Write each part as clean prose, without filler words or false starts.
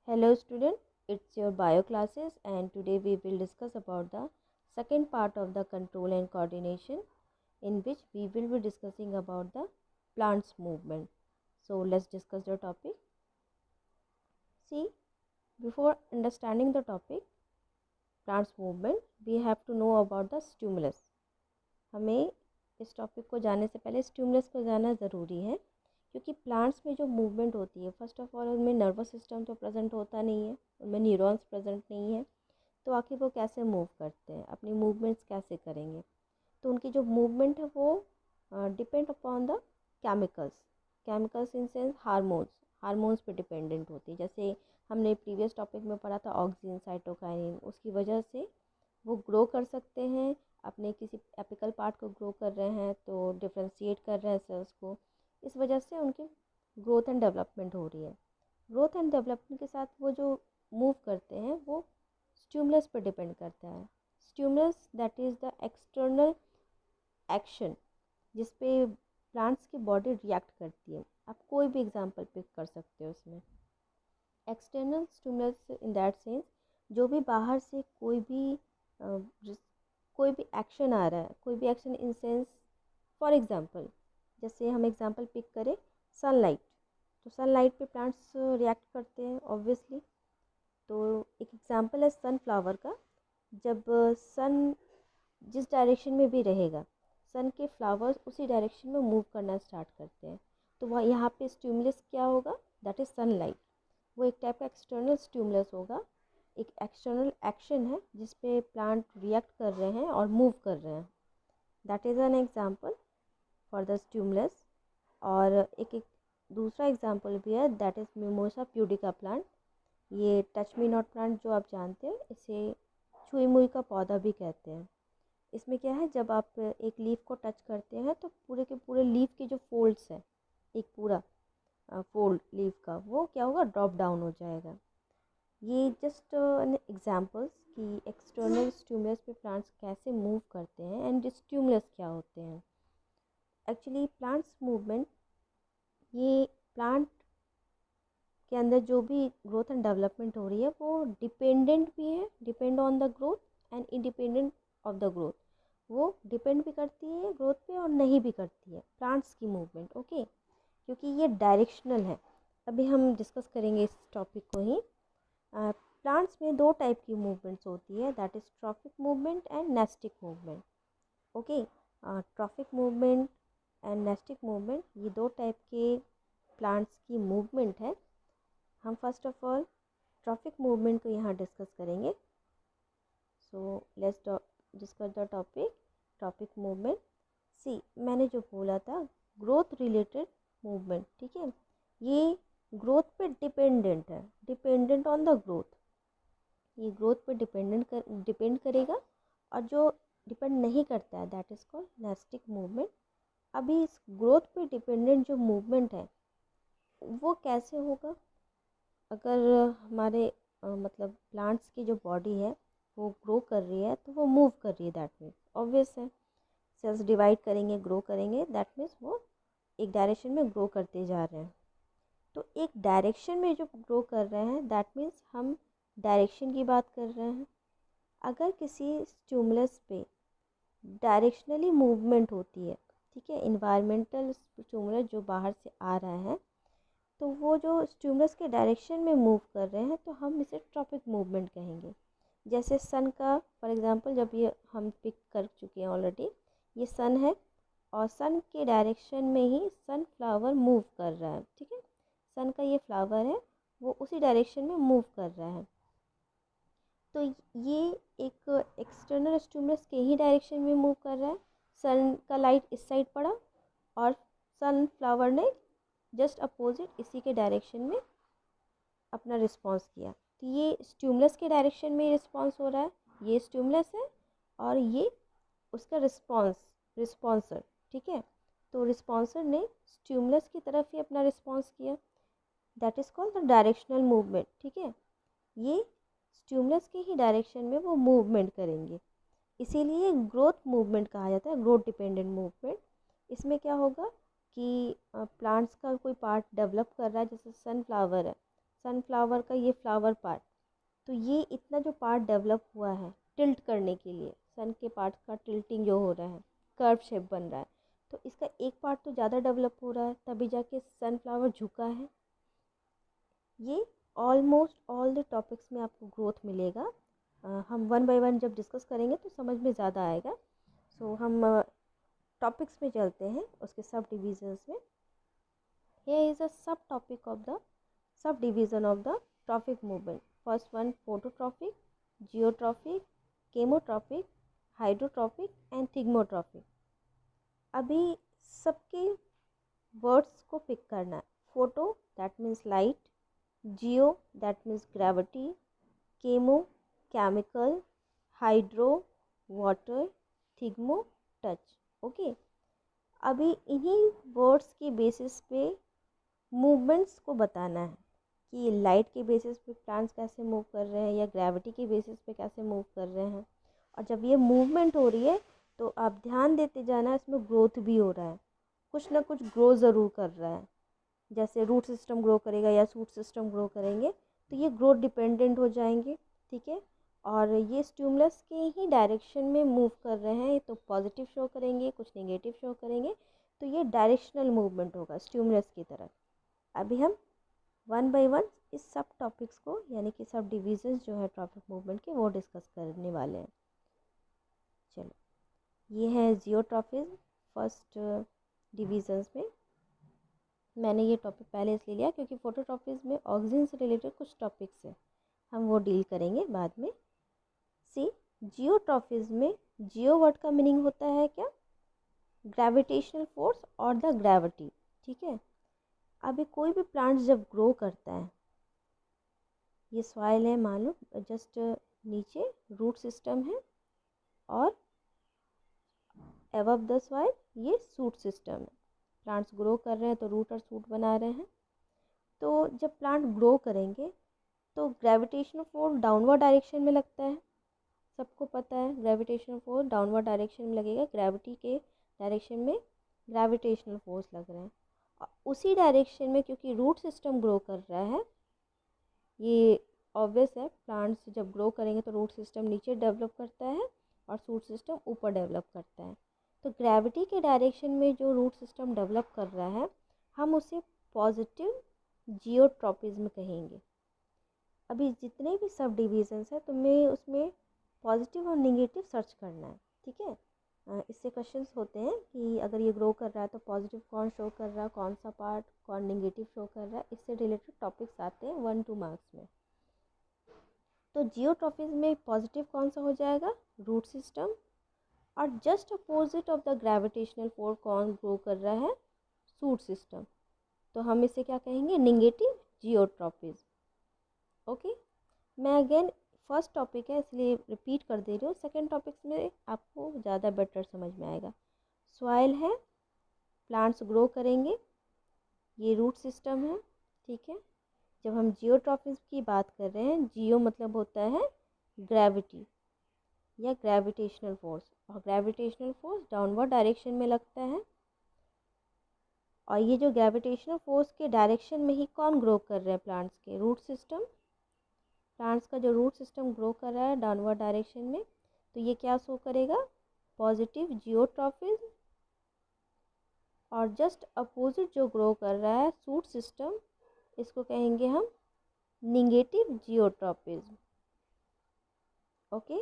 Hello student, it's your bio classes and today we will discuss about the second part of the control and coordination in which we will be discussing about the plants movement. So let's discuss the topic. See, before understanding the topic plants movement, we have to know about the stimulus. हमें इस topic को जानने से पहले stimulus को जानना ज़रूरी है क्योंकि प्लांट्स में जो मूवमेंट होती है फर्स्ट ऑफ ऑल उनमें नर्वस सिस्टम तो प्रेजेंट होता नहीं है, उनमें न्यूरॉन्स प्रेजेंट नहीं है, तो आखिर वो कैसे मूव करते हैं, अपनी मूवमेंट्स कैसे करेंगे। तो उनकी जो मूवमेंट है वो depend upon the chemicals in sense hormones पे डिपेंडेंट होती है। जैसे हमने प्रीवियस टॉपिक में पढ़ा था ऑक्सिन साइटोकाइनिन, उसकी वजह से वो ग्रो कर सकते हैं, अपने किसी एपिकल पार्ट को ग्रो कर रहे हैं तो डिफ्रेंशिएट कर रहे हैं सेल्स को, इस वजह से उनकी ग्रोथ एंड डेवलपमेंट हो रही है। ग्रोथ एंड डेवलपमेंट के साथ वो जो मूव करते हैं वो स्टिमुलस पर डिपेंड करता है। Stimulus that is the external action जिस पे प्लांट्स की बॉडी रिएक्ट करती है। आप कोई भी एग्जांपल पिक कर सकते हो उसमें। External stimulus in that sense जो भी बाहर से कोई भी एक्शन आ रहा है, कोई भी action in sense for example, जैसे हम एग्जांपल पिक करें सनलाइट, तो सनलाइट पे प्लांट्स रिएक्ट करते हैं ऑब्वियसली। तो एक एग्जांपल है सनफ्लावर का, जब सन जिस डायरेक्शन में भी रहेगा सन के फ्लावर्स उसी डायरेक्शन में मूव करना स्टार्ट करते हैं, तो वह यहाँ पे स्टिमुलस क्या होगा, दैट इज़ सनलाइट। वो एक टाइप का एक्सटर्नल स्टिमुलस होगा, एक एक्सटर्नल एक्शन है जिस पे प्लांट रिएक्ट कर रहे हैं और मूव कर रहे हैं, that is an example for the stimulus. और एक दूसरा एग्जांपल भी है, that is mimosa pudica plant. ये टच मी नॉट प्लांट जो आप जानते हैं, इसे छुई मुई का पौधा भी कहते हैं। इसमें क्या है, जब आप एक लीफ को टच करते हैं तो पूरे के पूरे लीफ के जो फोल्ड्स हैं, एक पूरा फोल्ड लीफ का, वो क्या होगा, ड्रॉप डाउन हो जाएगा। ये जस्ट एग्जांपल्स कि एक्सटर्नल स्टिमुलस पे प्लांट्स कैसे मूव करते हैं एंड स्टिमुलस क्या होते हैं। एक्चुअली प्लांट्स मूवमेंट, ये प्लांट के अंदर जो भी ग्रोथ एंड डेवलपमेंट हो रही है वो डिपेंडेंट भी है, depend on the growth and independent of the growth. वो डिपेंड भी करती है ग्रोथ पे और नहीं भी करती है प्लांट्स की मूवमेंट, ओके, क्योंकि ये डायरेक्शनल है। अभी हम डिस्कस करेंगे इस टॉपिक को ही। प्लांट्स में दो टाइप की मूवमेंट्स होती है, that is trophic movement and nastic movement, okay. Trophic movement and nastic movement, ये दो टाइप के प्लांट्स की मूवमेंट है। हम first of all trophic movement को यहाँ डिस्कस करेंगे। So let's discuss the topic trophic movement. See, मैंने जो बोला था ग्रोथ रिलेटेड मूवमेंट, ठीक है, ये ग्रोथ पे डिपेंडेंट है, डिपेंडेंट ऑन द ग्रोथ। ये ग्रोथ पे डिपेंड करेगा, और जो डिपेंड नहीं करता है that is called nastic movement. अभी इस ग्रोथ पे डिपेंडेंट जो मूवमेंट है वो कैसे होगा, अगर हमारे मतलब प्लांट्स की जो बॉडी है वो ग्रो कर रही है तो वो मूव कर रही है, दैट मीन्स ऑब्वियस है सेल्स डिवाइड करेंगे, ग्रो करेंगे, दैट मीन्स वो एक डायरेक्शन में ग्रो करते जा रहे हैं। तो एक डायरेक्शन में जो ग्रो कर रहे हैं दैट मीन्स हम डायरेक्शन की बात कर रहे हैं। अगर किसी स्टिमुलस पे डायरेक्शनली मूवमेंट होती है, ठीक है, इन्वायरमेंटल स्टिमुलस जो बाहर से आ रहा है, तो वो जो स्टिमुलस के डायरेक्शन में मूव कर रहे हैं तो हम इसे ट्रॉपिक मूवमेंट कहेंगे। जैसे सन का फॉर एग्जांपल, जब ये हम पिक कर चुके हैं ऑलरेडी, ये सन है और सन के डायरेक्शन में ही सनफ्लावर मूव कर रहा है, ठीक है, सन का ये फ्लावर है वो उसी डायरेक्शन में मूव कर रहा है। तो ये एक एक्सटर्नल स्टिमुलस के ही डायरेक्शन में मूव कर रहा है। सन का लाइट इस साइड पड़ा और सनफ्लावर ने जस्ट अपोजिट इसी के डायरेक्शन में अपना रिस्पॉन्स किया, तो ये स्टिमुलस के डायरेक्शन में रिस्पॉन्स हो रहा है, ये स्टिमुलस है और ये उसका रिस्पॉन्सर, ठीक है। तो रिस्पॉन्सर ने स्टिमुलस की तरफ ही अपना रिस्पॉन्स किया, that is called the directional movement, ठीक है। ये स्टिमुलस के ही डायरेक्शन में वो मूवमेंट करेंगे, इसीलिए ग्रोथ मूवमेंट कहा जाता है, ग्रोथ डिपेंडेंट मूवमेंट। इसमें क्या होगा कि प्लांट्स का कोई पार्ट डेवलप कर रहा है, जैसे सनफ्लावर है, सनफ्लावर का ये फ्लावर पार्ट, तो ये इतना जो पार्ट डेवलप हुआ है टिल्ट करने के लिए, सन के पार्ट का टिल्टिंग जो हो रहा है, कर्व शेप बन रहा है, तो इसका एक पार्ट तो ज़्यादा डेवलप हो रहा है, तभी जाके सनफ्लावर झुका है। ये ऑलमोस्ट ऑल द टॉपिक्स में आपको ग्रोथ मिलेगा। हम वन बाय वन जब डिस्कस करेंगे तो समझ में ज़्यादा आएगा। सो हम टॉपिक्स में चलते हैं, उसके सब डिविजन्स में। Here is a subtopic of the subdivision of the trophic movement. First one, phototrophic, geotrophic, chemotrophic, hydrotrophic and thigmotrophic. अभी सबके वर्ड्स को पिक करना है। Photo that means light, geo that means gravity, chemo chemical, hydro water, thigmo touch. Okay, अभी इन्हीं words की basis पे movements को बताना है कि लाइट के बेसिस पे प्लांट्स कैसे मूव कर रहे हैं या ग्रेविटी के बेसिस पे कैसे मूव कर रहे हैं। और जब ये मूवमेंट हो रही है तो आप ध्यान देते जाना, इसमें ग्रोथ भी हो रहा है, कुछ ना कुछ ग्रो ज़रूर कर रहा है। जैसे रूट सिस्टम ग्रो करेगा या शूट सिस्टम ग्रो करेंगे तो ये ग्रोथ डिपेंडेंट हो जाएंगे, ठीक है। और ये स्टिमुलस के ही डायरेक्शन में मूव कर रहे हैं, तो पॉजिटिव शो करेंगे, कुछ नेगेटिव शो करेंगे, तो ये डायरेक्शनल मूवमेंट होगा स्टिमुलस की तरफ। अभी हम वन बाय वन इस सब टॉपिक्स को, यानी कि सब डिविजन्स जो है ट्रॉपिक मूवमेंट के, वो डिस्कस करने वाले हैं। चलो, ये है जियोट्रॉफिज्म फर्स्ट डिविजन्स में। मैंने ये टॉपिक पहले इसलिए लिया क्योंकि फोटोट्रॉपिज्म में ऑक्सीजन से रिलेटेड कुछ टॉपिक्स हैं, हम वो डील करेंगे बाद में। सी, जियोट्रॉफिज्म में जियो वर्ड का मीनिंग होता है क्या? ग्रेविटेशनल फोर्स और द ग्रेविटी, ठीक है। अभी कोई भी प्लांट जब ग्रो करता है, ये सॉइल है मान लो, जस्ट नीचे रूट सिस्टम है और अबव द सॉइल ये सूट सिस्टम है। प्लांट्स ग्रो कर रहे हैं तो रूट और सूट बना रहे हैं। तो जब प्लांट ग्रो करेंगे तो ग्रेविटेशनल फोर्स डाउनवर्ड डायरेक्शन में लगता है, सबको पता है ग्रेविटेशनल फोर्स डाउनवर्ड डायरेक्शन में लगेगा, ग्रेविटी के डायरेक्शन में ग्रेविटेशनल फोर्स लग रहे हैं। और उसी डायरेक्शन में क्योंकि रूट सिस्टम ग्रो कर रहा है, ये ऑब्वियस है, प्लांट्स जब ग्रो करेंगे तो रूट सिस्टम नीचे डेवलप करता है और शूट सिस्टम ऊपर डेवलप करता है। तो ग्रेविटी के डायरेक्शन में जो रूट सिस्टम डेवलप कर रहा है, हम उसे पॉजिटिव जियोट्रॉपिज्म कहेंगे। अभी जितने भी सब डिविजन्स हैं तुम्हें उसमें पॉजिटिव और नेगेटिव सर्च करना है, ठीक है। इससे क्वेश्चंस होते हैं कि अगर ये ग्रो कर रहा है तो पॉजिटिव कौन शो कर रहा है, कौन सा पार्ट, कौन नेगेटिव शो कर रहा है, इससे रिलेटेड टॉपिक्स आते हैं 1-2 मार्क्स में। तो जियोट्रॉपिज्म में पॉजिटिव कौन सा हो जाएगा? Root system. और just opposite of the gravitational force कौन ग्रो कर रहा है? Shoot system. तो हम इसे क्या कहेंगे? Negative geotropism. ओके, मैं अगेन फर्स्ट टॉपिक है इसलिए रिपीट कर दे रही हूँ, सेकेंड टॉपिक्स में आपको ज़्यादा बेटर समझ में आएगा। सॉइल है, प्लांट्स ग्रो करेंगे, ये रूट सिस्टम है, ठीक है। जब हम जियोट्रॉपिज्म की बात कर रहे हैं, जियो मतलब होता है ग्रेविटी या ग्रेविटेशनल फोर्स, और ग्रेविटेशनल फोर्स डाउनवर्ड डायरेक्शन में लगता है। और ये जो ग्रेविटेशनल फोर्स के डायरेक्शन में ही कौन ग्रो कर रहे हैं? प्लांट्स के रूट सिस्टम। प्लांट्स का जो रूट सिस्टम ग्रो कर रहा है डाउनवर्ड डायरेक्शन में, तो ये क्या शो करेगा? Positive geotropism. और जस्ट अपोजिट जो ग्रो कर रहा है शूट सिस्टम, इसको कहेंगे हम negative geotropism. Okay,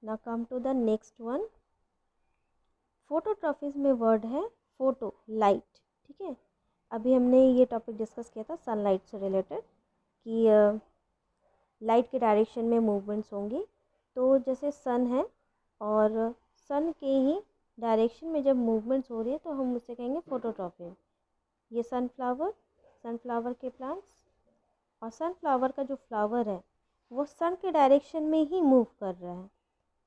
now come to the next one. Phototropism में वर्ड है फोटो, लाइट, ठीक है। अभी हमने ये टॉपिक डिस्कस किया था सनलाइट से रिलेटेड कि लाइट के डायरेक्शन में मूवमेंट्स होंगी। तो जैसे सन है और सन के ही डायरेक्शन में जब मूवमेंट्स हो रही है तो हम उसे कहेंगे फोटोट्रॉपिज्म। ये सनफ्लावर के प्लांट्स, और सनफ्लावर का जो फ्लावर है वो सन के डायरेक्शन में ही मूव कर रहा है।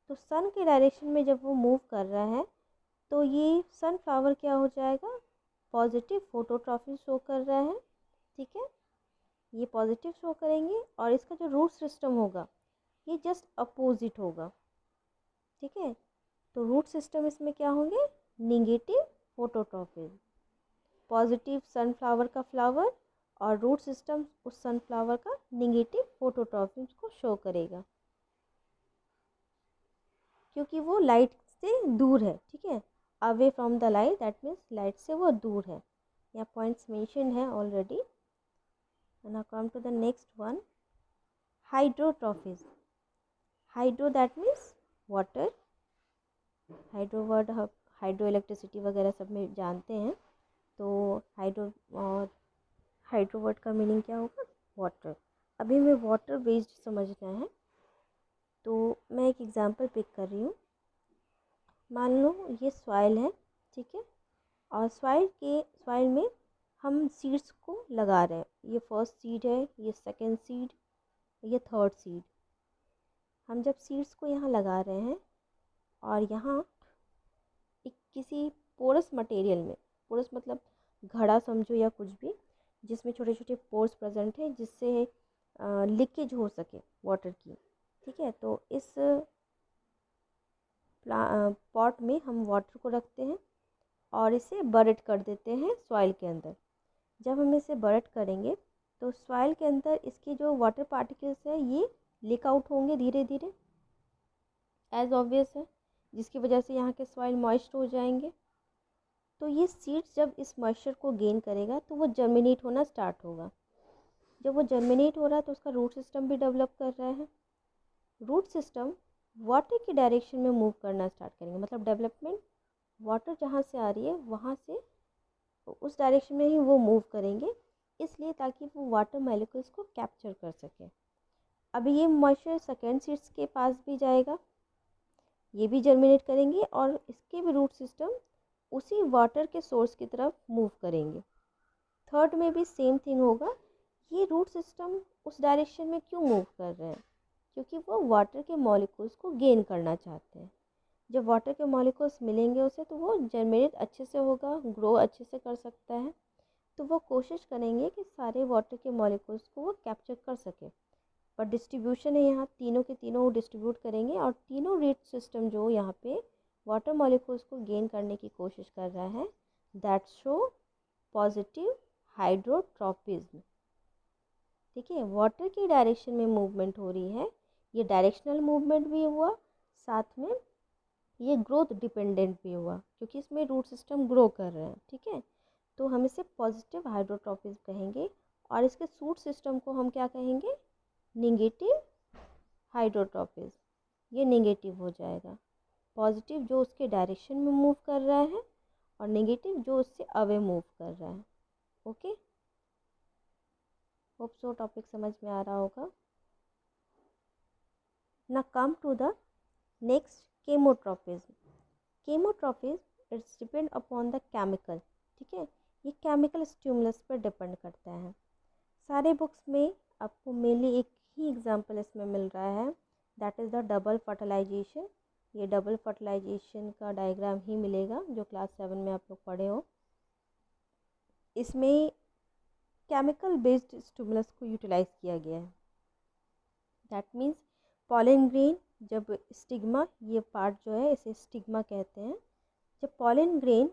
तो सन के डायरेक्शन में जब वो मूव कर रहा है तो ये सनफ्लावर क्या हो जाएगा? पॉजिटिव फोटोट्रॉपिज्म शो कर रहा है, ठीक है। ये पॉजिटिव शो करेंगे और इसका जो रूट सिस्टम होगा ये जस्ट अपोजिट होगा, ठीक है। तो रूट सिस्टम इसमें क्या होंगे? Negative phototropism. पॉजिटिव सनफ्लावर का फ्लावर और रूट सिस्टम उस सनफ्लावर का नेगेटिव फोटोट्रॉपिज्म को शो करेगा, क्योंकि वो लाइट से दूर है, ठीक है, away from the light, that means light से वो दूर है। यहाँ पॉइंट्स मेंशन है already. Now come to the next one, hydrotropism. Hydro that means water, hydro word hydro electricity वगैरह सब में जानते हैं, तो हाइड्रो और हाइड्रो वर्ड का मीनिंग क्या होगा, वाटर। अभी हमें वाटर बेस्ड समझना है, तो मैं एक एग्जांपल पिक कर रही हूँ। मान लो ये सॉइल है, ठीक है, और सॉइल में हम सीड्स को लगा रहे हैं। ये फर्स्ट सीड है, ये सेकंड सीड, ये थर्ड सीड। हम जब सीड्स को यहाँ लगा रहे हैं और यहाँ एक किसी पोरस मटेरियल में, पोरस मतलब घड़ा समझो या कुछ भी, जिसमें छोटे छोटे पोर्स प्रेजेंट है जिससे लीकेज हो सके वाटर की, ठीक है। तो इस पॉट में हम वाटर को रखते हैं और इसे बरेट कर देते हैं सॉइल के अंदर। जब हम इसे बरेट करेंगे तो सॉइल के अंदर इसके जो वाटर पार्टिकल्स है ये लीक आउट होंगे धीरे धीरे, एज ऑब्वियस है, जिसकी वजह से यहाँ के सॉइल मॉइस्ट हो जाएंगे। तो ये सीड्स जब इस मॉइस्चर को गेन करेगा तो वो जर्मिनेट होना स्टार्ट होगा। जब वो जर्मिनेट हो रहा है तो उसका रूट सिस्टम भी डेवलप कर रहा है। रूट सिस्टम वाटर की डायरेक्शन में मूव करना स्टार्ट करेंगे, मतलब डेवलपमेंट वाटर जहाँ से आ रही है वहाँ से उस डायरेक्शन में ही वो मूव करेंगे, इसलिए ताकि वो वाटर मॉलिक्यूल्स को कैप्चर कर सके। अभी ये मॉइस्चर सेकेंड सीड्स के पास भी जाएगा, ये भी जर्मिनेट करेंगे और इसके भी रूट सिस्टम उसी वाटर के सोर्स की तरफ मूव करेंगे। थर्ड में भी सेम थिंग होगा। ये रूट सिस्टम उस डायरेक्शन में क्यों मूव कर रहे हैं, क्योंकि वो वाटर के मॉलिक्यूल्स को गेन करना चाहते हैं। जब वाटर के मॉलिक्यूल्स मिलेंगे उसे तो वो जर्मिनेट अच्छे से होगा, ग्रो अच्छे से कर सकता है। तो वो कोशिश करेंगे कि सारे वाटर के मॉलिक्यूल्स को वो कैप्चर कर सके। पर डिस्ट्रीब्यूशन है यहाँ, तीनों के तीनों डिस्ट्रीब्यूट करेंगे और तीनों रूट सिस्टम जो यहाँ पे वाटर मॉलिक्यूल्स को गेन करने की कोशिश कर रहा है, दैट शो पॉजिटिव हाइड्रोट्रॉपिज्म, ठीक है। वाटर की डायरेक्शन में मूवमेंट हो रही है, ये डायरेक्शनल मूवमेंट भी हुआ, साथ में ये ग्रोथ डिपेंडेंट भी हुआ, क्योंकि इसमें रूट सिस्टम ग्रो कर रहे हैं, ठीक है। तो हम इसे पॉजिटिव हाइड्रोट्रॉपिज्म कहेंगे और इसके सूट सिस्टम को हम क्या कहेंगे, नेगेटिव हाइड्रोट्रॉपिज्म। ये नेगेटिव हो जाएगा। पॉजिटिव जो उसके डायरेक्शन में मूव कर रहा है और नेगेटिव जो उससे अवे मूव कर रहा है। ओके, होप सो टॉपिक समझ में आ रहा होगा। Now come to the next, chemotropism. Chemotropism it's depend upon the chemical, ठीक है। ये केमिकल स्टिमुलस पर डिपेंड करता है। सारे बुक्स में आपको मेनली एक ही एग्जांपल इसमें मिल रहा है, that is the double fertilisation. ये डबल फर्टिलाइजेशन का डायग्राम ही मिलेगा जो क्लास 7 में आप लोग पढ़े हो। इसमें केमिकल बेस्ड स्टिमुलस को यूटिलाइज किया गया है। दैट मीन्स पॉलन ग्रेन, जब स्टिग्मा, ये पार्ट जो है इसे स्टिग्मा कहते हैं, जब पॉलन ग्रेन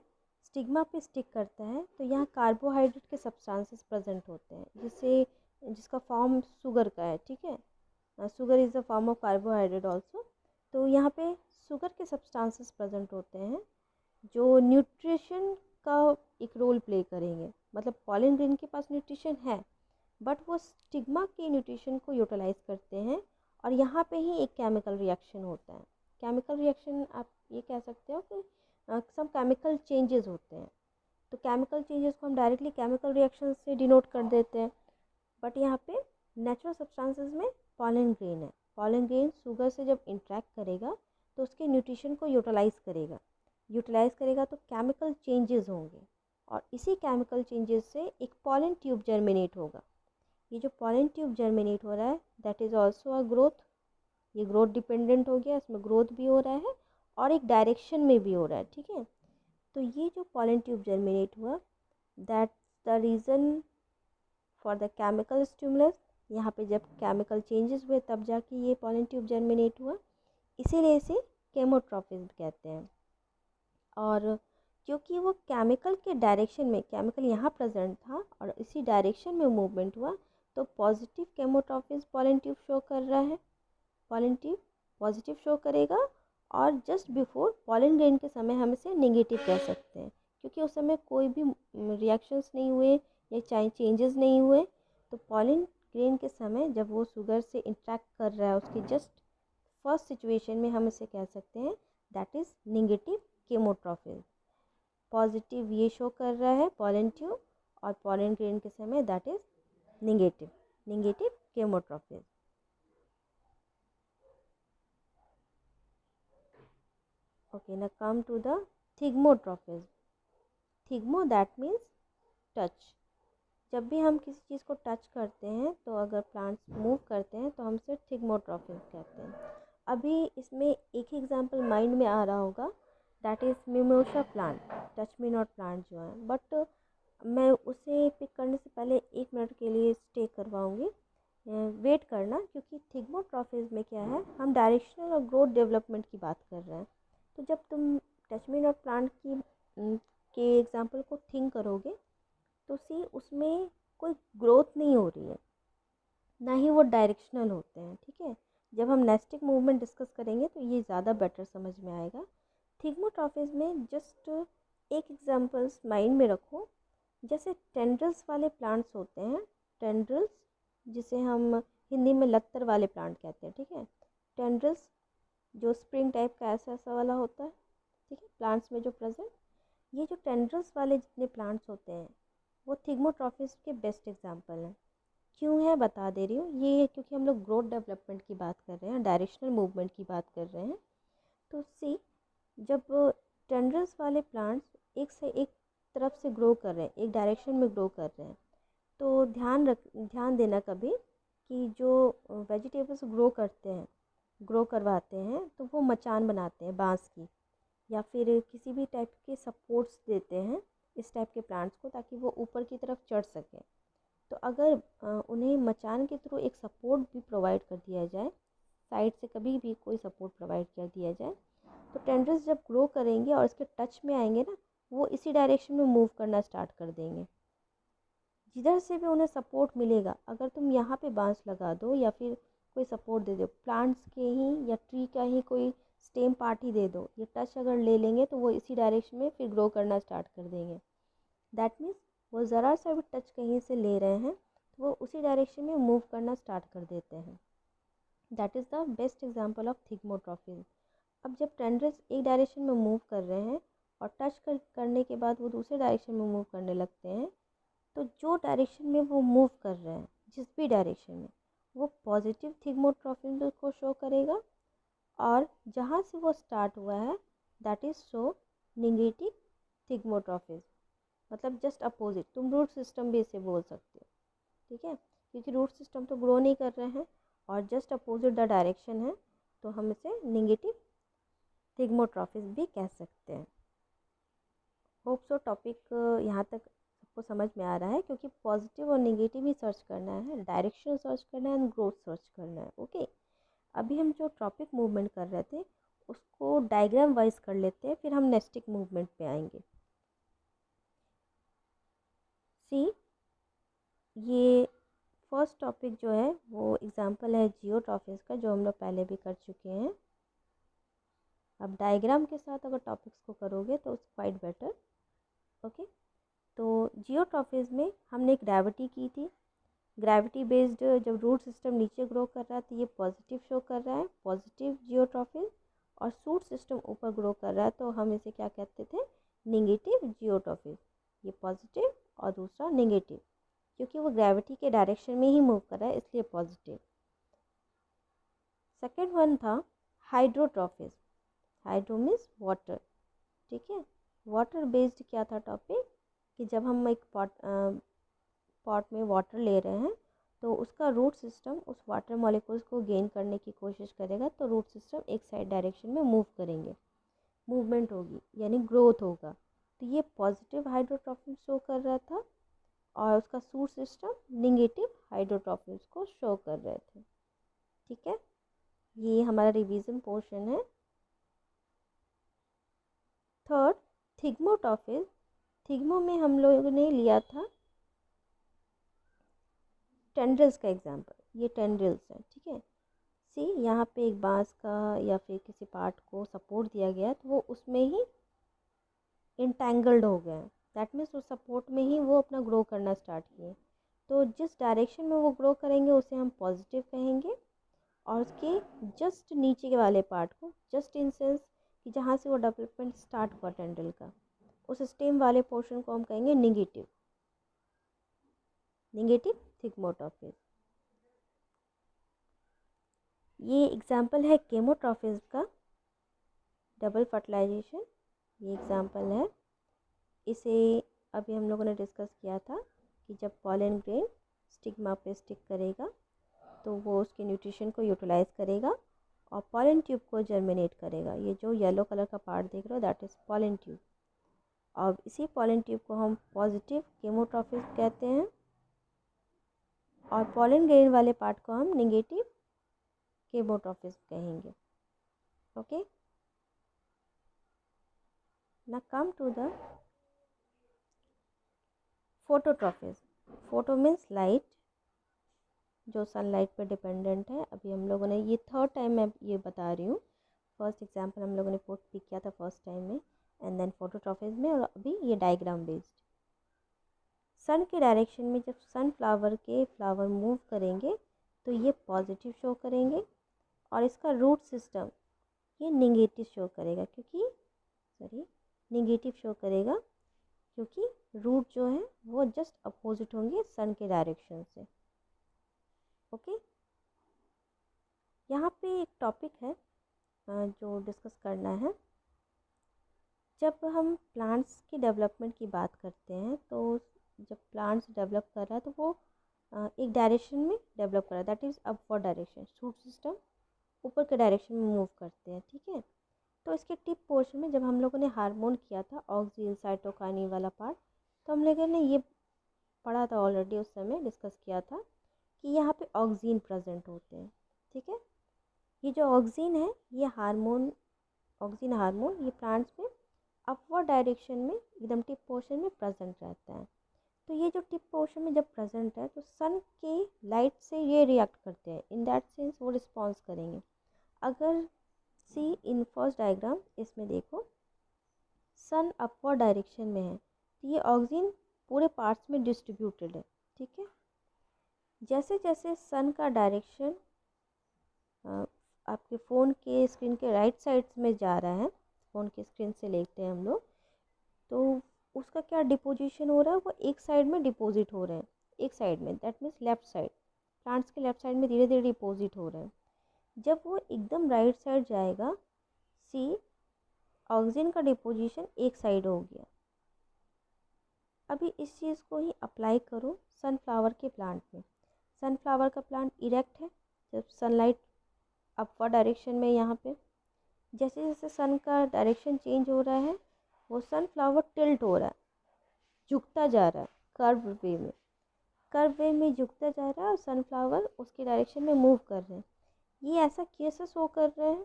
स्टिग्मा पे स्टिक करता है तो यहाँ कार्बोहाइड्रेट के सब्सटेंसेस प्रेजेंट होते हैं, जिसका फॉर्म शुगर का है, ठीक है। Sugar is a form of carbohydrate also. तो यहाँ पे शुगर के सब्सटेंसेस प्रेजेंट होते हैं जो न्यूट्रिशन का एक रोल प्ले करेंगे। मतलब पॉलन ग्रेन के पास न्यूट्रिशन है बट वो स्टिग्मा के न्यूट्रिशन को यूटिलाइज करते हैं और यहाँ पे ही एक केमिकल रिएक्शन होता है। केमिकल रिएक्शन आप ये कह सकते हो कि सम केमिकल चेंजेस होते हैं। तो केमिकल चेंजेस को हम डायरेक्टली केमिकल रिएक्शन से डिनोट कर देते हैं, बट यहाँ पे नेचुरल सब्सटेंसेस में पॉलन ग्रेन है। पॉलन ग्रेन शुगर से जब इंटरेक्ट करेगा तो उसके न्यूट्रिशन को यूटिलाइज करेगा तो केमिकल चेंजेस होंगे और इसी केमिकल चेंजेस से एक पॉलन ट्यूब जर्मिनेट होगा। ये जो पॉलन ट्यूब जर्मिनेट हो रहा है that is also a growth. ये ग्रोथ डिपेंडेंट हो गया, इसमें ग्रोथ भी हो रहा है और एक डायरेक्शन में भी हो रहा है, ठीक है। तो ये जो पॉलन ट्यूब जर्मिनेट हुआ, that's the reason for the chemical stimulus. यहाँ पे जब केमिकल चेंजेस हुए तब जाके ये पॉलन ट्यूब जर्मिनेट हुआ, इसीलिए इसे केमोट्रॉपिज्म कहते हैं। और क्योंकि वो केमिकल के डायरेक्शन में, केमिकल यहाँ प्रेजेंट था और इसी डायरेक्शन में मूवमेंट हुआ, तो पॉजिटिव केमोट्रॉफिज पॉलन ट्यूब शो कर रहा है, पॉलन ट्यूब पॉजिटिव शो करेगा। और जस्ट बिफोर पॉलन ग्रेन के समय हम इसे नेगेटिव कह सकते हैं, क्योंकि उस समय कोई भी रिएक्शंस नहीं हुए या चेंजेस नहीं हुए। तो पॉलन ग्रेन के समय जब वो शुगर से इंटरेक्ट कर रहा है, उसकी जस्ट फर्स्ट सिचुएशन में हम इसे कह सकते हैं that is negative chemotropism. Positive ये शो कर रहा है पॉलन ट्यूब, और पॉलन ग्रेन के समय that is negative chemotropism. Okay, now come to the thigmotropism. Thigmo that means touch. जब भी हम किसी चीज़ को टच करते हैं, तो अगर प्लांट्स मूव करते हैं तो हम उसे थिग्मोट्रॉफिज कहते हैं। अभी इसमें एक ही एग्जांपल माइंड में आ रहा होगा, that is mimosa plant, touch me not plant जो है। बट मैं उसे पिक करने से पहले 1 मिनट के लिए स्टे करवाऊँगी, वेट करना, क्योंकि थिग्मोट्रॉफिज में क्या है, हम डायरेक्शनल और ग्रोथ डेवलपमेंट की बात कर रहे हैं। तो जब तुम टच मी नॉट प्लांट के एग्जाम्पल को थिंक करोगे, तो सी उसमें कोई ग्रोथ नहीं हो रही है, ना ही वो डायरेक्शनल होते हैं, ठीक है। जब हम नेस्टिक मूवमेंट डिस्कस करेंगे तो ये ज़्यादा बेटर समझ में आएगा। थिग्मोट्रॉफिज में जस्ट एक एग्जांपल्स माइंड में रखो, जैसे टेंड्रल्स वाले प्लांट्स होते हैं, टेंड्रल्स जिसे हम हिंदी में लत्तर वाले प्लांट कहते हैं, ठीक है। टेंड्रल्स जो स्प्रिंग टाइप का ऐसा ऐसा वाला होता है, ठीक है, प्लांट्स में जो प्रेजेंट, ये जो टेंड्रल्स वाले जितने प्लांट्स होते हैं वो थिग्मोट्रॉफिज के बेस्ट एग्जांपल हैं। क्यों है बता दे रही हूँ, ये है क्योंकि हम लोग ग्रोथ डेवलपमेंट की बात कर रहे हैं, डायरेक्शनल मूवमेंट की बात कर रहे हैं। तो सी, जब टेंड्रल्स वाले प्लांट्स एक से एक तरफ से ग्रो कर रहे हैं, एक डायरेक्शन में ग्रो कर रहे हैं, तो ध्यान देना कभी कि जो वेजिटेबल्स ग्रो करवाते हैं, तो वो मचान बनाते हैं बांस की, या फिर किसी भी टाइप के सपोर्ट्स देते हैं इस टाइप के प्लांट्स को, ताकि वो ऊपर की तरफ चढ़ सकें। तो अगर उन्हें मचान के थ्रू एक सपोर्ट भी प्रोवाइड कर दिया जाए, साइड से कभी भी कोई सपोर्ट प्रोवाइड कर दिया जाए, तो टेंड्रल्स जब ग्रो करेंगे और इसके टच में आएंगे ना, वो इसी डायरेक्शन में मूव करना स्टार्ट कर देंगे, जिधर से भी उन्हें सपोर्ट मिलेगा। अगर तुम यहाँ पे बांस लगा दो या फिर कोई सपोर्ट दे दो, प्लांट्स के ही या ट्री का ही कोई स्टेम पार्ट ही दे दो, ये टच अगर ले लेंगे तो वो इसी डायरेक्शन में फिर ग्रो करना स्टार्ट कर देंगे। दैट मीन्स वो ज़रा सा भी टच कहीं से ले रहे हैं तो वो उसी डायरेक्शन में मूव करना स्टार्ट कर देते हैं। That is the best example of thigmotropism. अब जब टेंड्रल्स एक डायरेक्शन में मूव कर रहे हैं और करने के बाद वो दूसरे डायरेक्शन में मूव करने लगते हैं, तो जो डायरेक्शन में वो मूव कर रहे हैं, जिस भी डायरेक्शन में, वो पॉजिटिव थिग्मोट्रॉफिज को शो करेगा, और जहाँ से वो स्टार्ट हुआ है दैट इज़ शो नेगेटिव थिग्मोट्रॉफिज। मतलब जस्ट अपोजिट, तुम रूट सिस्टम भी इसे बोल सकते हो, ठीक है, क्योंकि रूट सिस्टम तो ग्रो नहीं कर रहे हैं और जस्ट अपोजिट द डायरेक्शन है, तो हम इसे नेगेटिव थिग्मोट्रॉफिज भी कह सकते हैं। होप सो टॉपिक यहाँ तक सबको समझ में आ रहा है, क्योंकि पॉजिटिव और नेगेटिव ही सर्च करना है, डायरेक्शन सर्च करना है एंड ग्रोथ सर्च करना है। ओके, अभी हम जो टॉपिक मूवमेंट कर रहे थे उसको डायग्राम वाइज कर लेते हैं, फिर हम नेस्टिक मूवमेंट पे आएंगे। सी, ये फर्स्ट टॉपिक जो है वो एग्जांपल है जियोट्रॉफिस का, जो हम लोग पहले भी कर चुके हैं। अब डायग्राम के साथ अगर टॉपिक्स को करोगे तो इट्स क्वाइट बेटर। ओके, तो जियोट्रॉफिस में हमने ग्रेविटी की थी। ग्रेविटी बेस्ड जब रूट सिस्टम नीचे ग्रो कर रहा है तो ये पॉजिटिव शो कर रहा है, पॉजिटिव जियोट्रॉफिस, और सूट सिस्टम ऊपर ग्रो कर रहा है तो हम इसे क्या कहते थे, नेगेटिव जियोट्रॉफिस। ये पॉजिटिव और दूसरा नेगेटिव, क्योंकि वो ग्रेविटी के डायरेक्शन में ही मूव कर रहा है इसलिए पॉजिटिव। सेकेंड वन था हाइड्रोट्रॉफिस। हाइड्रो मीन्स वाटर, ठीक है। वाटर बेस्ड क्या था टॉपिक, कि जब हम एक पॉट में वाटर ले रहे हैं तो उसका रूट सिस्टम उस वाटर मॉलिक्यूल्स को गेन करने की कोशिश करेगा, तो रूट सिस्टम एक साइड डायरेक्शन में मूव करेंगे, मूवमेंट होगी यानी ग्रोथ होगा। तो ये पॉजिटिव हाइड्रोट्रॉफिस शो कर रहा था और उसका सूट सिस्टम निगेटिव हाइड्रोट्रॉफिस को शो कर रहे थे, ठीक है। ये हमारा रिवीजन पोर्शन है। थर्ड, थिग्मोटॉफिस, थिग्मो में हम लोगों ने लिया था टेंड्रिल्स का एग्जाम्पल, ये टेंड्रिल्स है, ठीक है। सी यहाँ पे एक बांस का या फिर किसी पार्ट को सपोर्ट दिया गया तो वो उसमें ही इंटेंगल्ड हो गए, दैट मीन्स उस सपोर्ट में ही वो अपना ग्रो करना स्टार्ट किए। तो जिस डायरेक्शन में वो ग्रो करेंगे उसे हम पॉजिटिव कहेंगे, और उसके जस्ट नीचे के वाले पार्ट को, जस्ट इन सेंस कि जहाँ से वो डेवलपमेंट स्टार्ट हुआ टेंड्रिल का, उस स्टेम वाले पोर्शन को हम कहेंगे निगेटिव, निगेटिव थिग्मोटॉफिस। ये एग्जाम्पल है केमोट्रॉफिस का, डबल फर्टिलाइजेशन, ये एग्जाम्पल है। इसे अभी हम लोगों ने डिस्कस किया था कि जब पॉलन ग्रेन स्टिग्मा पे स्टिक करेगा तो वो उसके न्यूट्रिशन को यूटिलाइज करेगा और पॉलन ट्यूब को जर्मिनेट करेगा। ये जो येलो कलर का पार्ट देख रहे हो दैट इज़ पॉलन ट्यूब, और इसी पॉलन ट्यूब को हम पॉजिटिव केमोट्रॉफिस कहते हैं, और पॉलन ग्रेन वाले पार्ट को हम नेगेटिव केमोट्रॉफिस कहेंगे। Okay, now come to the phototrophs. Photo means light, जो सनलाइट पे डिपेंडेंट है। अभी हम लोगों ने ये थर्ड टाइम मैं ये बता रही हूँ, फर्स्ट एग्जांपल हम लोगों ने पिक किया था फर्स्ट टाइम में, एंड देन फोटोट्रॉफिस में, और अभी ये डायग्राम बेस्ड। सन के डायरेक्शन में जब सनफ्लावर के फ्लावर मूव करेंगे तो ये पॉजिटिव शो करेंगे, और इसका रूट सिस्टम ये निगेटिव शो करेगा, क्योंकि निगेटिव शो करेगा क्योंकि रूट जो है वो जस्ट अपोजिट होंगे सन के डायरेक्शन से। ओके, यहाँ पे एक टॉपिक है जो डिस्कस करना है। जब हम प्लांट्स की डेवलपमेंट की बात करते हैं तो जब प्लांट्स डेवलप कर रहा है तो वो एक डायरेक्शन में डेवलप कर रहा है, that is upward direction. Root system ऊपर के डायरेक्शन में मूव करते हैं, ठीक है। तो इसके टिप पोर्शन में जब हम लोगों ने हार्मोन किया था ऑक्सिन साइटोकाइनिन वाला पार्ट, तो हम लोगों ने ये पढ़ा था ऑलरेडी, उस समय डिस्कस किया था कि यहाँ पे ऑक्सिन प्रेजेंट होते हैं, ठीक है। ये जो ऑक्सिन है ये हार्मोन, ऑक्सिन हार्मोन ये प्लांट्स में अपवर्ड डायरेक्शन में एकदम टिप पोर्शन में प्रेजेंट रहता है। तो ये जो टिप पोर्शन में जब प्रेजेंट है तो सन के लाइट से ये रिएक्ट करते हैं, इन दैट सेंस वो रिस्पॉन्स करेंगे। अगर सी इन फर्स्ट डायग्राम, इसमें देखो सन अपवर्ड डायरेक्शन में है तो ये ऑक्सिन पूरे पार्ट्स में डिस्ट्रीब्यूटेड है, ठीक है। जैसे जैसे सन का डायरेक्शन आपके फ़ोन के स्क्रीन के राइट साइड में जा रहा है, फ़ोन के स्क्रीन से लेते हैं हम लोग, तो उसका क्या डिपोजिशन हो रहा है, वो एक साइड में डिपॉजिट हो रहे हैं, एक साइड में, that means left side, plants के लेफ़्ट साइड में धीरे धीरे डिपॉजिट हो रहे हैं। जब वो एकदम राइट साइड जाएगा, सी ऑक्सीजन का डिपोजिशन एक साइड हो गया। अभी इस चीज़ को ही अप्लाई करो सनफ्लावर के प्लांट में। सनफ्लावर का प्लांट इरेक्ट है, जब सनलाइट अपवर्ड डायरेक्शन में, यहाँ पे जैसे जैसे सन का डायरेक्शन चेंज हो रहा है वो सनफ्लावर टिल्ट हो रहा है, झुकता जा रहा है, कर्व वे में, कर्व वे में झुकता जा रहा है, और सनफ्लावर उसके डायरेक्शन में मूव कर रहे हैं। ये ऐसा कैसे शो कर रहे हैं?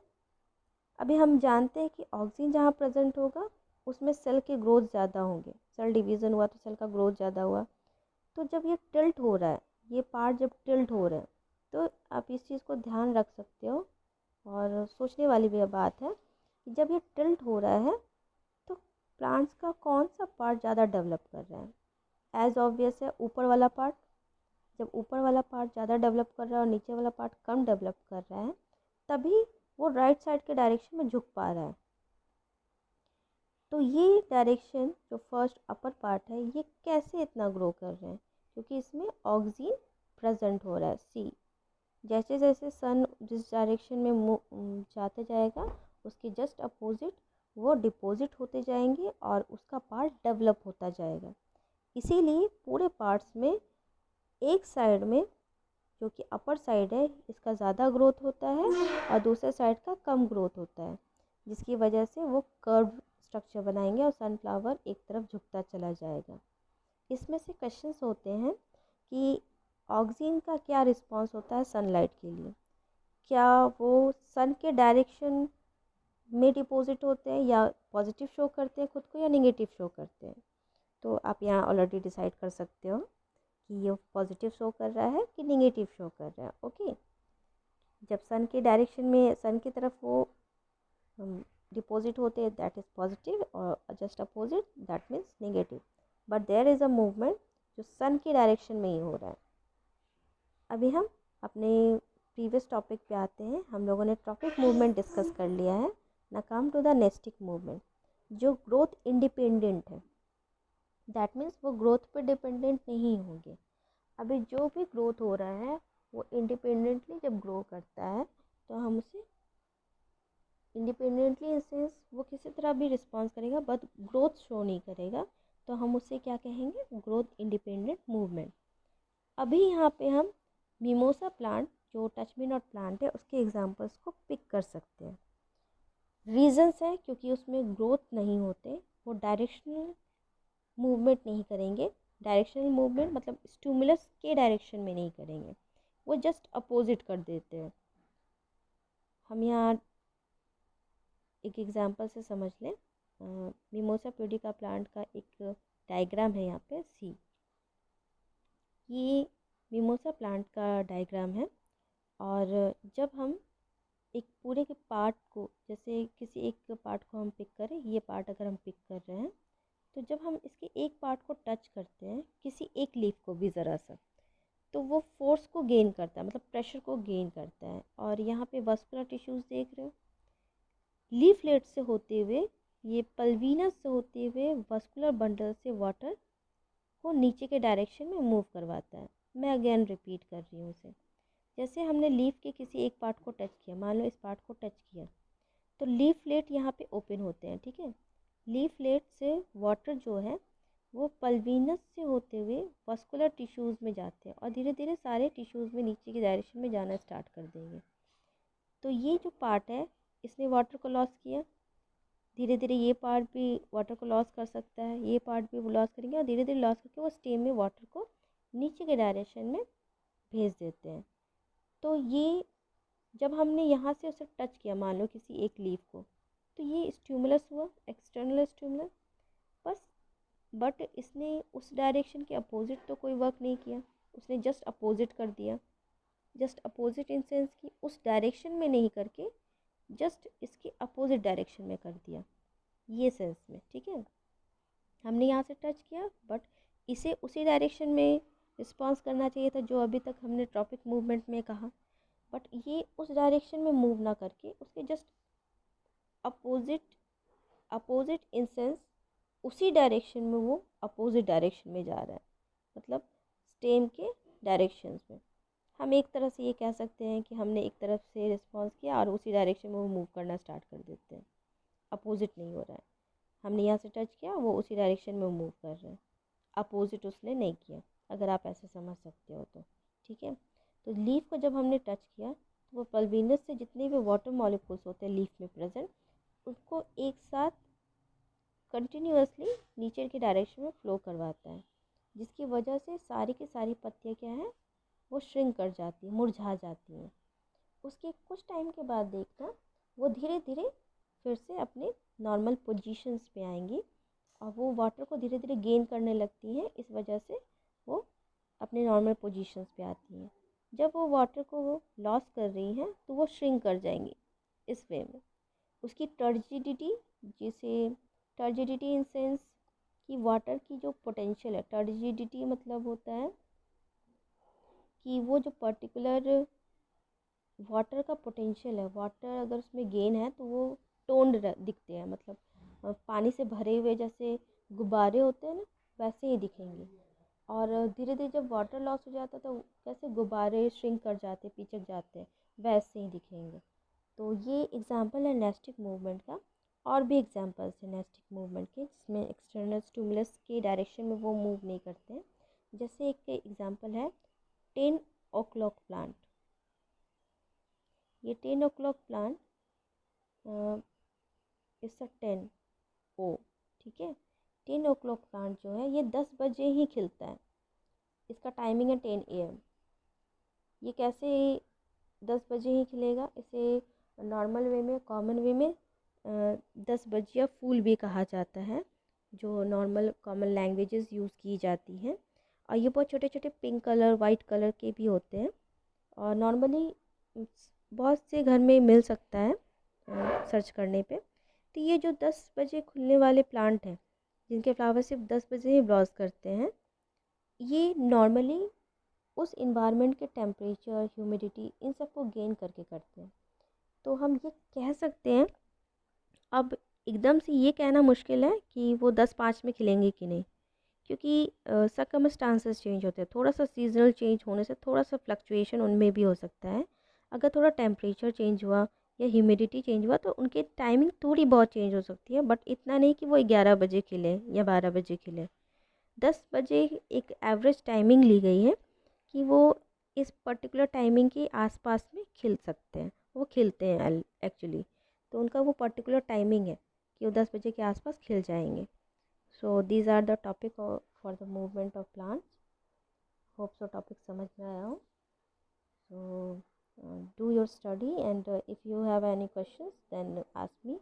अभी हम जानते हैं कि ऑक्सीजन जहाँ प्रेजेंट होगा उसमें सेल के ग्रोथ ज़्यादा होंगे, सेल डिवीज़न हुआ तो सेल का ग्रोथ ज़्यादा हुआ। तो जब ये टिल्ट हो रहा है, ये पार्ट जब टिल्ट हो रहे हैं, तो आप इस चीज़ को ध्यान रख सकते हो, और सोचने वाली भी बात है कि जब ये टिल्ट हो रहा है तो प्लांट्स का कौन सा पार्ट ज़्यादा डेवलप कर रहा है? एज ऑब्वियस है ऊपर वाला पार्ट। जब ऊपर वाला पार्ट ज़्यादा डेवलप कर रहा है और नीचे वाला पार्ट कम डेवलप कर रहा है, तभी वो राइट साइड के डायरेक्शन में झुक पा रहा है। तो ये डायरेक्शन जो फर्स्ट अपर पार्ट है ये कैसे इतना ग्रो कर रहे हैं? क्योंकि इसमें ऑक्सीजन प्रेजेंट हो रहा है। सी जैसे जैसे सन जिस डायरेक्शन में जाते जाएगा उसके जस्ट अपोजिट वो डिपॉजिट होते जाएंगे और उसका पार्ट डेवलप होता जाएगा। इसीलिए पूरे पार्ट्स में एक साइड में जो कि अपर साइड है इसका ज़्यादा ग्रोथ होता है और दूसरे साइड का कम ग्रोथ होता है, जिसकी वजह से वो कर्व स्ट्रक्चर बनाएंगे और सनफ्लावर एक तरफ झुकता चला जाएगा। इसमें से क्वेश्चंस होते हैं कि ऑक्सीजन का क्या रिस्पांस होता है सनलाइट के लिए? क्या वो सन के डायरेक्शन में डिपॉजिट होते हैं, या पॉजिटिव शो करते हैं खुद को, या नेगेटिव शो करते हैं। तो आप यहाँ ऑलरेडी डिसाइड कर सकते हो कि ये पॉजिटिव शो कर रहा है कि नेगेटिव शो कर रहा है। ओके, जब सन के डायरेक्शन में, सन की तरफ वो डिपॉजिट होते हैं, दैट इज़ पॉजिटिव, और just opposite that means negative. But there is a movement जो सन की डायरेक्शन में ही हो रहा है। अभी हम अपने प्रीवियस टॉपिक पे आते हैं। हम लोगों ने ट्रॉपिक मूवमेंट डिस्कस कर लिया है। ना come to the nastic movement, जो ग्रोथ इंडिपेंडेंट है। दैट मीन्स वो ग्रोथ पे डिपेंडेंट नहीं होंगे। अभी जो भी ग्रोथ हो रहा है वो इंडिपेंडेंटली जब ग्रो करता है तो हम उसे इंडिपेंडेंटली, इन सेंस वो किसी तरह भी रिस्पॉन्स करेगा बट ग्रोथ शो नहीं करेगा, तो हम उसे क्या कहेंगे, ग्रोथ इंडिपेंडेंट मूवमेंट। अभी यहाँ पे हम मिमोसा प्लांट, जो टच मी नॉट प्लांट है, उसके एग्जांपल्स को पिक कर सकते हैं। रीजंस है क्योंकि उसमें ग्रोथ नहीं होते, वो डायरेक्शनल मूवमेंट नहीं करेंगे। डायरेक्शनल मूवमेंट मतलब स्टिमुलस के डायरेक्शन में नहीं करेंगे, वो जस्ट अपोजिट कर देते हैं। हम यहाँ एक एग्जांपल से समझ लें। मिमोसा प्यूडिका प्लांट का एक डायग्राम है यहाँ पे सी। ये मिमोसा प्लांट का डायग्राम है, और जब हम एक पूरे के पार्ट को, जैसे किसी एक पार्ट को हम पिक करें, ये पार्ट अगर हम पिक कर रहे हैं, तो जब हम इसके एक पार्ट को टच करते हैं, किसी एक लीफ को भी ज़रा सा, तो वो फोर्स को गेन करता है, मतलब प्रेशर को गेन करता है। और यहाँ पे वस्कुलर टिश्यूज़ देख रहे हो, लीफलेट से होते हुए, ये पल्वीनस से होते हुए वस्कुलर बंडल से वाटर को नीचे के डायरेक्शन में मूव करवाता है। मैं अगेन रिपीट कर रही हूँ उसे। जैसे हमने लीफ के किसी एक पार्ट को टच किया, मान लो इस पार्ट को टच किया, तो लीफलेट यहाँ पे ओपन होते हैं, ठीक है। लीफलेट से वाटर जो है वो पल्वीनस से होते हुए वस्कुलर टिश्यूज़ में जाते हैं, और धीरे धीरे सारे टिश्यूज़ में नीचे की डायरेक्शन में जाना स्टार्ट कर देंगे। तो ये जो पार्ट है, इसने वाटर को लॉस किया, धीरे धीरे ये पार्ट भी वाटर को लॉस कर सकता है, ये पार्ट भी वो लॉस करेंगे, और धीरे धीरे लॉस करके वो स्टेम में वाटर को नीचे के डायरेक्शन में भेज देते हैं। तो ये जब हमने यहाँ से उसे टच किया, मान लो किसी एक लीफ को, तो ये स्टिमुलस हुआ, एक्सटर्नल स्टिमुलस बस। बट इसने उस डायरेक्शन के अपोजिट तो कोई वर्क नहीं किया, उसने जस्ट अपोजिट कर दिया। जस्ट अपोजिट इन सेंस कि उस डायरेक्शन में नहीं करके जस्ट इसके अपोजिट डायरेक्शन में कर दिया, ये सेंस में, ठीक है। हमने यहाँ से टच किया, बट इसे उसी डायरेक्शन में रिस्पॉन्स करना चाहिए था जो अभी तक हमने ट्रॉपिक मूवमेंट में कहा, बट ये उस डायरेक्शन में मूव ना करके उसके just opposite, opposite in sense उसी डायरेक्शन में वो अपोजिट डायरेक्शन में जा रहा है, मतलब स्टेम के डायरेक्शंस में। हम एक तरह से ये कह सकते हैं कि हमने एक तरफ से रिस्पॉन्स किया और उसी डायरेक्शन में वो मूव करना स्टार्ट कर देते हैं, अपोजिट नहीं हो रहा है। हमने यहाँ से टच किया, वो उसी डायरेक्शन में मूव कर रहे हैं, अपोजिट उसने नहीं किया, अगर आप ऐसे समझ सकते हो तो, ठीक है। तो लीफ को जब हमने टच किया, तो वो पल्वीनस से जितने भी वाटर मॉलिक्यूल्स होते हैं लीफ में प्रेजेंट, उसको एक साथ कंटिन्यूअसली नीचे की डायरेक्शन में फ्लो करवाता है, जिसकी वजह से सारी की सारी पत्तियाँ क्या हैं, वो श्रिंक कर जाती हैं, मुरझा जाती हैं। उसके कुछ टाइम के बाद देखना वो धीरे धीरे फिर से अपने नॉर्मल पोजीशंस पे आएंगी, और वो वाटर को धीरे धीरे गेन करने लगती हैं, इस वजह से वो अपने नॉर्मल पोजीशंस पे आती हैं। जब वो वाटर को वो लॉस कर रही हैं तो वो श्रिंक कर जाएंगी इस वे में। उसकी टर्जिडिटी, जिसे टर्जिडिटी इन सेंस कि वाटर की जो पोटेंशियल है, टर्जिडिटी मतलब होता है कि वो जो पर्टिकुलर वाटर का पोटेंशियल है, वाटर अगर उसमें गेन है तो वो टोन्ड दिखते हैं, मतलब पानी से भरे हुए जैसे गुब्बारे होते हैं ना, वैसे ही दिखेंगे। और धीरे धीरे जब वाटर लॉस हो जाता है तो कैसे गुब्बारे श्रिंक कर जाते, पिचक जाते हैं, वैसे ही दिखेंगे। तो ये एग्जांपल है नेस्टिक मूवमेंट का। और भी एग्जांपल्स हैं नेस्टिक मूवमेंट के, जिसमें एक्सटर्नल स्टिमुलस के डायरेक्शन में वो मूव नहीं करते हैं। जैसे एक एग्जांपल है 10 o'clock प्लांट। ये 10 o'clock प्लांट इस 10 ओ, ठीक है। 10 o'clock प्लांट जो है ये 10 बजे ही खिलता है, इसका टाइमिंग है 10 AM। ये कैसे 10 बजे ही खिलेगा, इसे नॉर्मल वे में, कॉमन वे में 10 बजिया फूल भी कहा जाता है, जो नॉर्मल कॉमन लैंग्वेजेस यूज़ की जाती हैं। और ये बहुत छोटे छोटे पिंक कलर वाइट कलर के भी होते हैं, और नॉर्मली बहुत से घर में मिल सकता है सर्च करने पे। तो ये जो 10 बजे खुलने वाले प्लांट हैं, जिनके फ्लावर सिर्फ 10 बजे ही ब्लॉज करते हैं, ये नॉर्मली उस इन्वायरमेंट के टेम्परेचर, ह्यूमिडिटी, इन सबको गेन करके करते हैं। तो हम ये कह सकते हैं, अब एकदम से ये कहना मुश्किल है कि वो 10-5 में खिलेंगे कि नहीं, क्योंकि सर्कमस्टांसेस चेंज होते हैं। थोड़ा सा सीजनल चेंज होने से थोड़ा सा फ्लक्चुएशन उनमें भी हो सकता है। अगर थोड़ा टेम्परेचर चेंज हुआ या ह्यूमिडिटी चेंज हुआ तो उनकी टाइमिंग थोड़ी बहुत चेंज हो सकती है, बट इतना नहीं कि वो 11 बजे खिले या 12 बजे खिले। 10 बजे एक एवरेज टाइमिंग ली गई है कि वो इस पर्टिकुलर टाइमिंग के आसपास में खिल सकते हैं, वो खिलते हैं एक्चुअली। तो उनका वो पर्टिकुलर टाइमिंग है कि वो 10 बजे के आसपास खिल जाएंगे। So these are the topic for the movement of plants. Hope so topic समझ में आया हो। So do your study, and if you have any questions then ask me.